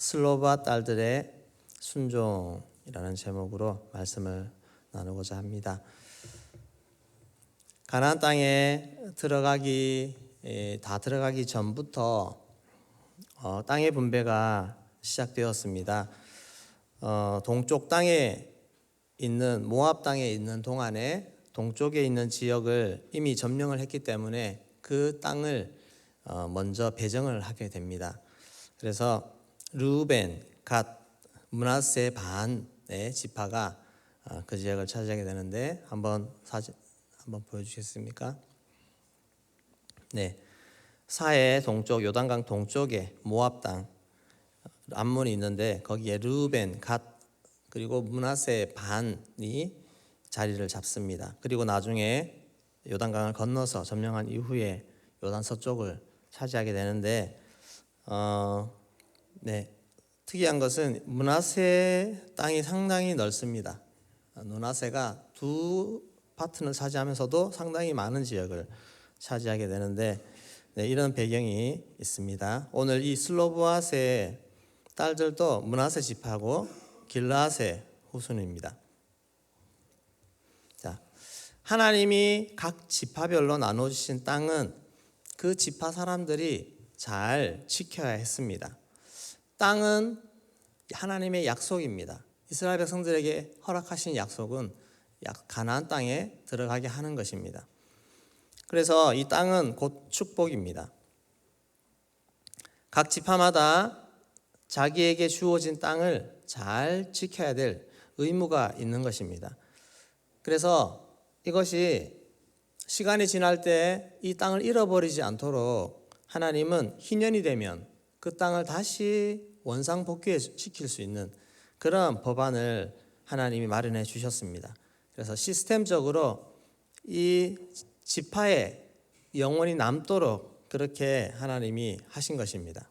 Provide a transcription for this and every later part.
슬로바 딸들의 순종이라는 제목으로 말씀을 나누고자 합니다. 가나안 땅에 다 들어가기 전부터 땅의 분배가 시작되었습니다. 동쪽 땅에 있는 모압 땅에 있는 동안에 동쪽에 있는 지역을 이미 점령을 했기 때문에 그 땅을 먼저 배정을 하게 됩니다. 그래서 르우벤, 갓, 므낫세 반의 지파가 그 지역을 차지하게 되는데 사진 한번 보여주시겠습니까? 네, 사해 동쪽 요단강 동쪽에 모압 땅 암몬이 있는데 거기에 르우벤, 갓 그리고 므낫세 반이 자리를 잡습니다. 그리고 나중에 요단강을 건너서 점령한 이후에 요단 서쪽을 차지하게 되는데 특이한 것은 므낫세 땅이 상당히 넓습니다. 므낫세가 두 파트를 차지하면서도 상당히 많은 지역을 차지하게 되는데 이런 배경이 있습니다. 오늘 이 슬로보아스의 딸들도 므낫세 지파고 길르앗의 후손입니다. 자, 하나님이 각 지파별로 나눠주신 땅은 그 지파 사람들이 잘 지켜야 했습니다. 땅은 하나님의 약속입니다. 이스라엘 백성들에게 허락하신 약속은 가나안 땅에 들어가게 하는 것입니다. 그래서 이 땅은 곧 축복입니다. 각 지파마다 자기에게 주어진 땅을 잘 지켜야 될 의무가 있는 것입니다. 그래서 이것이 시간이 지날 때 이 땅을 잃어버리지 않도록 하나님은 희년이 되면 그 땅을 다시 원상복귀시킬 수 있는 그런 법안을 하나님이 마련해 주셨습니다. 그래서 시스템적으로 이 지파에 영원히 남도록 그렇게 하나님이 하신 것입니다.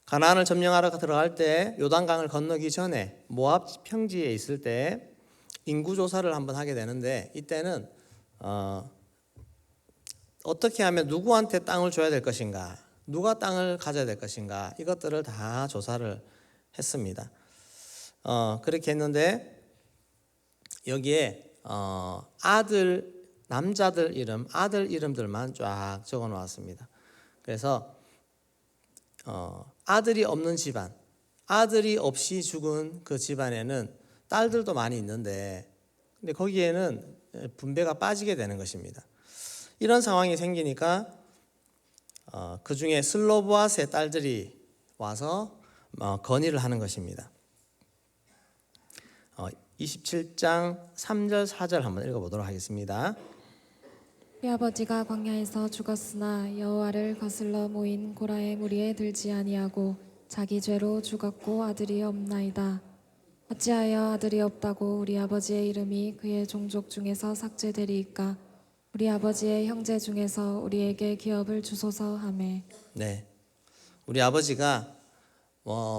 가나안을 점령하러 들어갈 때 요단강을 건너기 전에 모압 평지에 있을 때 인구 조사를 한번 하게 되는데 이때는 어떻게 하면 누구한테 땅을 줘야 될 것인가, 누가 땅을 가져야 될 것인가 이것들을 다 조사를 했습니다. 그렇게 했는데 여기에 남자들 이름, 아들 이름들만 쫙 적어 놓았습니다. 그래서 아들이 없는 집안, 아들이 없이 죽은 그 집안에는 딸들도 많이 있는데 근데 거기에는 분배가 빠지게 되는 것입니다. 이런 상황이 생기니까 그 중에 슬로보아스의 딸들이 와서 건의를 하는 것입니다. 27장 3절 4절 한번 읽어보도록 하겠습니다. 우리 아버지가 광야에서 죽었으나 여호와를 거슬러 모인 고라의 무리에 들지 아니하고 자기 죄로 죽었고 아들이 없나이다. 어찌하여 아들이 없다고 우리 아버지의 이름이 그의 종족 중에서 삭제되리이까? 우리 아버지의 형제 중에서 우리에게 기업을 주소서 하매. 네, 우리 아버지가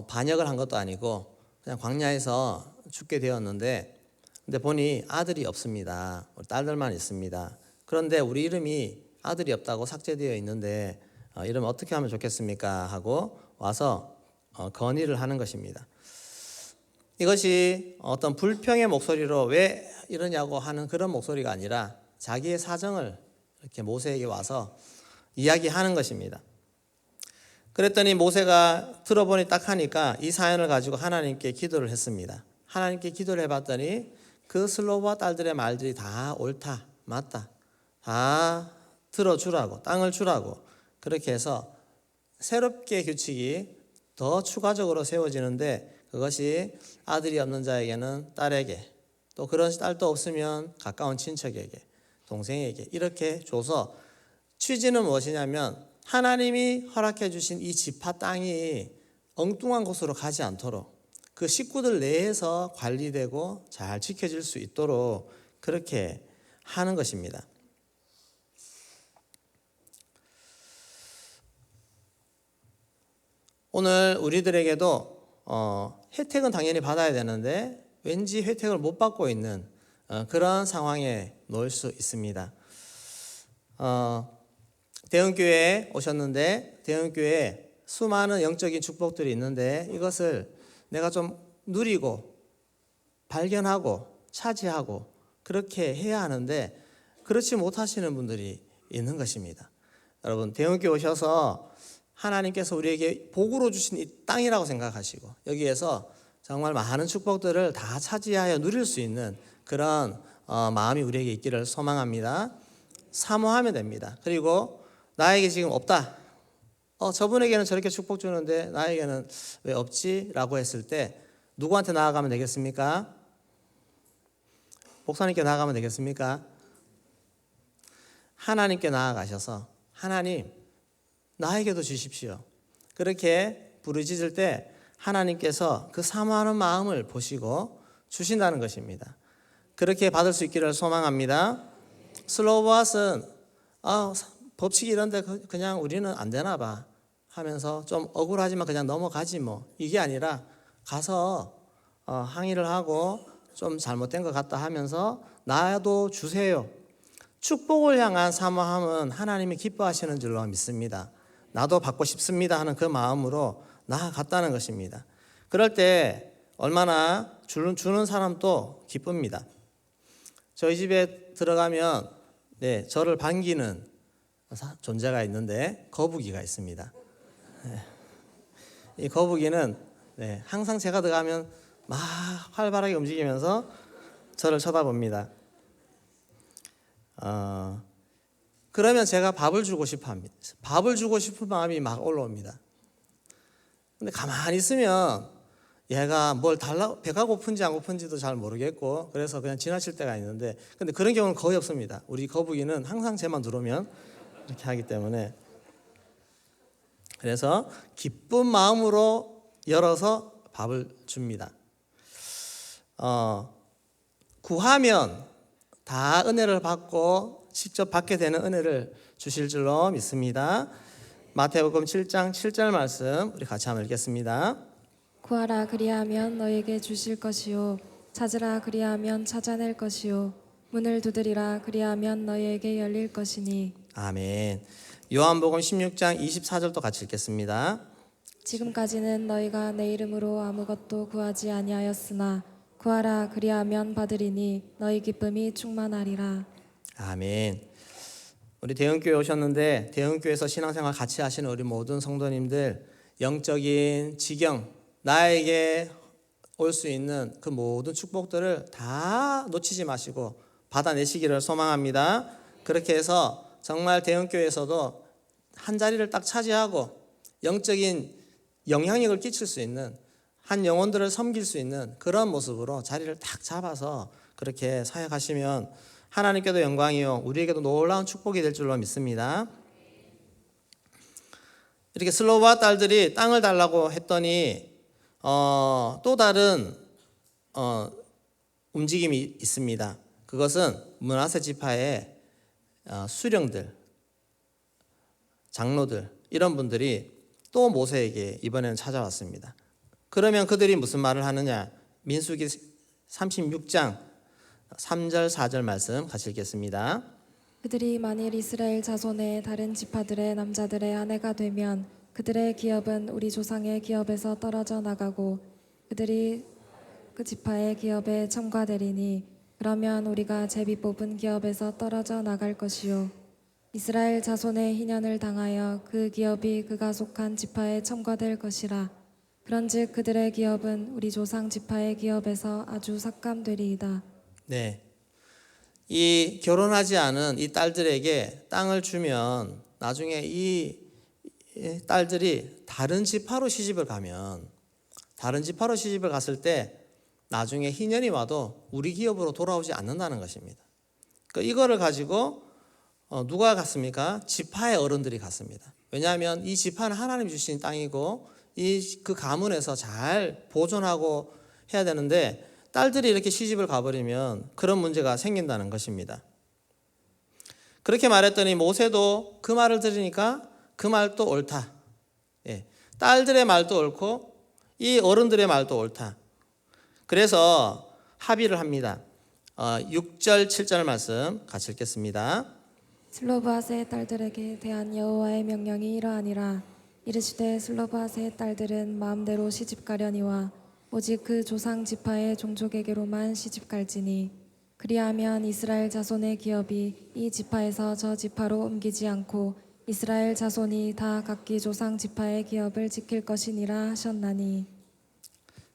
반역을 한 것도 아니고 그냥 광야에서 죽게 되었는데 근데 보니 아들이 없습니다. 딸들만 있습니다. 그런데 우리 이름이 아들이 없다고 삭제되어 있는데 이러면 어떻게 하면 좋겠습니까? 하고 와서 건의를 하는 것입니다. 이것이 어떤 불평의 목소리로 왜 이러냐고 하는 그런 목소리가 아니라 자기의 사정을 이렇게 모세에게 와서 이야기하는 것입니다. 그랬더니 모세가 들어보니 딱 하니까 이 사연을 가지고 하나님께 기도를 했습니다. 하나님께 기도를 해봤더니 그 슬로바 딸들의 말들이 다 옳다, 맞다, 다 들어주라고, 땅을 주라고 그렇게 해서 새롭게 규칙이 더 추가적으로 세워지는데 그것이 아들이 없는 자에게는 딸에게, 또 그런 딸도 없으면 가까운 친척에게, 동생에게 이렇게 줘서 취지는 무엇이냐면 하나님이 허락해 주신 이 지파 땅이 엉뚱한 곳으로 가지 않도록 그 식구들 내에서 관리되고 잘 지켜질 수 있도록 그렇게 하는 것입니다. 오늘 우리들에게도 혜택은 당연히 받아야 되는데 왠지 혜택을 못 받고 있는 그런 상황에 놓일 수 있습니다. 대형교회에 오셨는데 대형교회에 수많은 영적인 축복들이 있는데 이것을 내가 좀 누리고 발견하고 차지하고 그렇게 해야 하는데 그렇지 못하시는 분들이 있는 것입니다. 여러분, 대형교회 오셔서 하나님께서 우리에게 복으로 주신 이 땅이라고 생각하시고 여기에서 정말 많은 축복들을 다 차지하여 누릴 수 있는 그런 마음이 우리에게 있기를 소망합니다. 사모하면 됩니다. 그리고 나에게 지금 없다. 저분에게는 저렇게 축복 주는데 나에게는 왜 없지? 라고 했을 때 누구한테 나아가면 되겠습니까? 목사님께 나아가면 되겠습니까? 하나님께 나아가셔서 하나님 나에게도 주십시오. 그렇게 부르짖을 때 하나님께서 그 사모하는 마음을 보시고 주신다는 것입니다. 그렇게 받을 수 있기를 소망합니다. 슬로우밭은 법칙이 이런데 그냥 우리는 안 되나 봐 하면서 좀 억울하지만 그냥 넘어가지 뭐 이게 아니라 가서 항의를 하고 좀 잘못된 것 같다 하면서 나도 주세요. 축복을 향한 사모함은 하나님이 기뻐하시는 줄로 믿습니다. 나도 받고 싶습니다 하는 그 마음으로 나아갔다는 것입니다. 그럴 때 얼마나 주는 사람도 기쁩니다. 저희 집에 들어가면 저를 반기는 존재가 있는데 거북이가 있습니다. 이 거북이는 항상 제가 들어가면 막 활발하게 움직이면서 저를 쳐다봅니다. 그러면 제가 밥을 주고 싶어 합니다. 밥을 주고 싶은 마음이 막 올라옵니다. 근데 가만히 있으면 얘가 뭘 배가 고픈지 안 고픈지도 잘 모르겠고 그래서 그냥 지나칠 때가 있는데 근데 그런 경우는 거의 없습니다. 우리 거북이는 항상 제만 들어오면 이렇게 하기 때문에 그래서 기쁜 마음으로 열어서 밥을 줍니다. 구하면 다 은혜를 받고 직접 받게 되는 은혜를 주실 줄로 믿습니다. 마태복음 7장 7절 말씀 우리 같이 한번 읽겠습니다. 구하라 그리하면 너에게 주실 것이요 찾으라 그리하면 찾아낼 것이요 문을 두드리라 그리하면 너에게 열릴 것이니. 아멘. 요한복음 16장 24절도 같이 읽겠습니다. 지금까지는 너희가 내 이름으로 아무것도 구하지 아니하였으나 구하라 그리하면 받으리니 너희 기쁨이 충만하리라. 아멘. 우리 대형교회 오셨는데 대형교회에서 신앙생활 같이 하시는 우리 모든 성도님들 영적인 지경 나에게 올 수 있는 그 모든 축복들을 다 놓치지 마시고 받아내시기를 소망합니다. 그렇게 해서 정말 대형교회에서도 한 자리를 딱 차지하고 영적인 영향력을 끼칠 수 있는 한 영혼들을 섬길 수 있는 그런 모습으로 자리를 딱 잡아서 그렇게 사역하시면 하나님께도 영광이요 우리에게도 놀라운 축복이 될 줄로 믿습니다. 이렇게 슬로바 딸들이 땅을 달라고 했더니 또 다른 움직임이 있습니다. 그것은 므낫세 지파의 수령들, 장로들 이런 분들이 또 모세에게 이번에는 찾아왔습니다. 그러면 그들이 무슨 말을 하느냐? 민수기 36장 3절 4절 말씀 같이 읽겠습니다. 그들이 만일 이스라엘 자손의 다른 지파들의 남자들의 아내가 되면 그들의 기업은 우리 조상의 기업에서 떨어져 나가고 그들이 그 지파의 기업에 첨가되리니 그러면 우리가 제비 뽑은 기업에서 떨어져 나갈 것이요 이스라엘 자손의 희년을 당하여 그 기업이 그가 속한 지파에 첨가될 것이라. 그런즉 그들의 기업은 우리 조상 지파의 기업에서 아주 삭감되리이다. 네, 이 결혼하지 않은 이 딸들에게 땅을 주면 나중에 이 딸들이 다른 지파로 시집을 가면 다른 지파로 시집을 갔을 때 나중에 희년이 와도 우리 기업으로 돌아오지 않는다는 것입니다. 그러니까 이거를 가지고 누가 갔습니까? 지파의 어른들이 갔습니다. 왜냐하면 이 지파는 하나님이 주신 땅이고 그 가문에서 잘 보존하고 해야 되는데 딸들이 이렇게 시집을 가버리면 그런 문제가 생긴다는 것입니다. 그렇게 말했더니 모세도 그 말을 들으니까 그 말도 옳다. 딸들의 말도 옳고 이 어른들의 말도 옳다. 그래서 합의를 합니다. 6절 7절 말씀 같이 읽겠습니다. 슬로브앗의 딸들에게 대한 여호와의 명령이 이러하니라. 이르시되 슬로브앗의 딸들은 마음대로 시집가려니와 오직 그 조상 지파의 종족에게로만 시집갈지니 그리하면 이스라엘 자손의 기업이 이 지파에서 저 지파로 옮기지 않고 이스라엘 자손이 다 각기 조상 지파의 기업을 지킬 것이니라 하셨나니.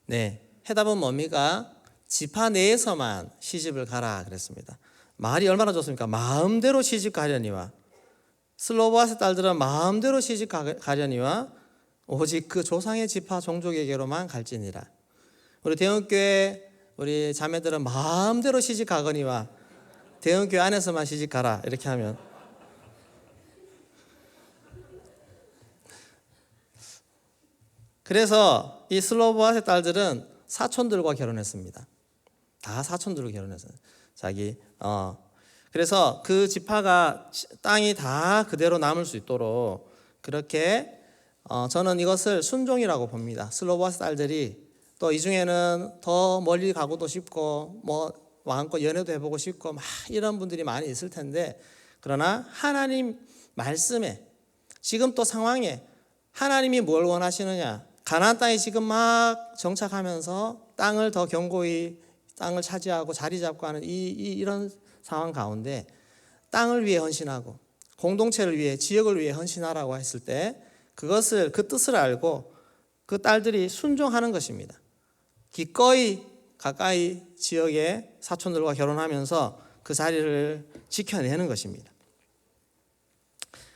네, 해답은 뭡니까? 지파 내에서만 시집을 가라 그랬습니다. 말이 얼마나 좋습니까? 마음대로 시집 가려니와 슬로브앗의 딸들은 마음대로 시집 가려니와 오직 그 조상의 지파 종족에게로만 갈지니라. 우리 대형교회 우리 자매들은 마음대로 시집 가거니와 대형교회 안에서만 시집 가라 이렇게 하면 그래서 이 슬로브앗의 딸들은 사촌들과 결혼했습니다. 다 사촌들과 결혼했어요. 그래서 그 지파가 땅이 다 그대로 남을 수 있도록 그렇게 저는 이것을 순종이라고 봅니다. 슬로브앗 딸들이 또 이 중에는 더 멀리 가고도 싶고 뭐 마음껏 연애도 해보고 싶고 막 이런 분들이 많이 있을 텐데 그러나 하나님 말씀에 지금 또 상황에 하나님이 뭘 원하시느냐? 가나안 땅에 지금 막 정착하면서 땅을 더 견고히 땅을 차지하고 자리 잡고 하는 이런 상황 가운데 땅을 위해 헌신하고 공동체를 위해 지역을 위해 헌신하라고 했을 때 그것을 그 뜻을 알고 그 딸들이 순종하는 것입니다. 기꺼이 가까이 지역의 사촌들과 결혼하면서 그 자리를 지켜내는 것입니다.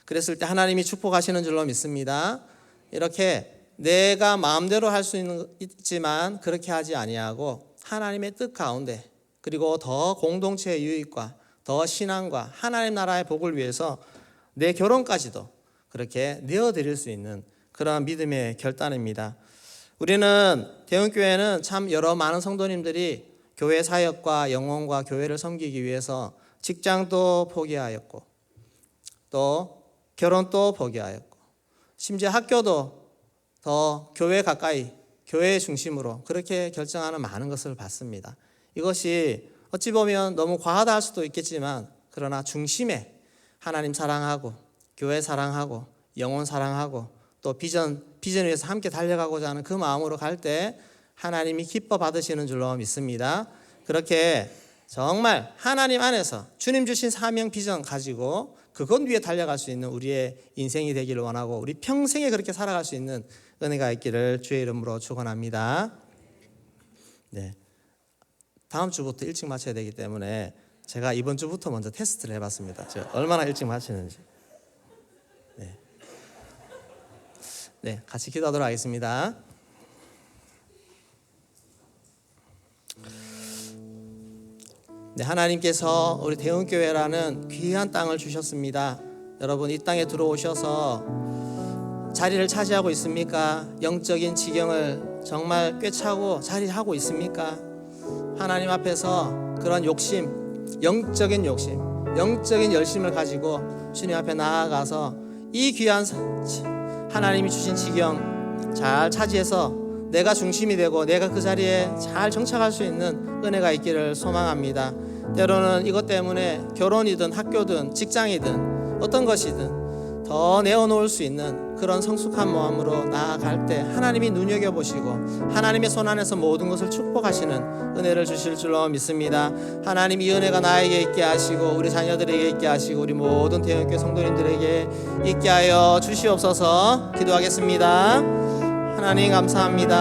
그랬을 때 하나님이 축복하시는 줄로 믿습니다. 이렇게 내가 마음대로 할 수 있지만 그렇게 하지 아니하고 하나님의 뜻 가운데 그리고 더 공동체의 유익과 더 신앙과 하나님 나라의 복을 위해서 내 결혼까지도 그렇게 내어드릴 수 있는 그런 믿음의 결단입니다. 우리는 대형교회는 참 여러 많은 성도님들이 교회 사역과 영혼과 교회를 섬기기 위해서 직장도 포기하였고 또 결혼도 포기하였고 심지어 학교도 더 교회 가까이 교회 중심으로 그렇게 결정하는 많은 것을 봤습니다. 이것이 어찌 보면 너무 과하다 할 수도 있겠지만 그러나 중심에 하나님 사랑하고 교회 사랑하고 영혼 사랑하고 또 비전 위해서 함께 달려가고자 하는 그 마음으로 갈 때 하나님이 기뻐 받으시는 줄로 믿습니다. 그렇게 정말 하나님 안에서 주님 주신 사명 비전 가지고 그것 위에 달려갈 수 있는 우리의 인생이 되기를 원하고 우리 평생에 그렇게 살아갈 수 있는 은혜가 있기를 주의 이름으로 축원합니다. 네, 다음 주부터 일찍 마쳐야 되기 때문에 제가 이번 주부터 먼저 테스트를 해봤습니다. 제가 얼마나 일찍 마치는지. 네, 같이 기도하도록 하겠습니다. 네, 하나님께서 우리 대흥교회라는 귀한 땅을 주셨습니다. 여러분 이 땅에 들어오셔서 자리를 차지하고 있습니까? 영적인 지경을 정말 꿰차고 자리하고 있습니까? 하나님 앞에서 그런 욕심, 영적인 욕심, 영적인 열심을 가지고 주님 앞에 나아가서 이 귀한 하나님이 주신 지경 잘 차지해서 내가 중심이 되고 내가 그 자리에 잘 정착할 수 있는 은혜가 있기를 소망합니다. 때로는 이것 때문에 결혼이든 학교든 직장이든 어떤 것이든 더 내어놓을 수 있는 그런 성숙한 마음으로 나아갈 때 하나님이 눈여겨보시고 하나님의 손 안에서 모든 것을 축복하시는 은혜를 주실 줄로 믿습니다. 하나님 이 은혜가 나에게 있게 하시고 우리 자녀들에게 있게 하시고 우리 모든 대형교회 성도님들에게 있게 하여 주시옵소서. 기도하겠습니다. 하나님 감사합니다.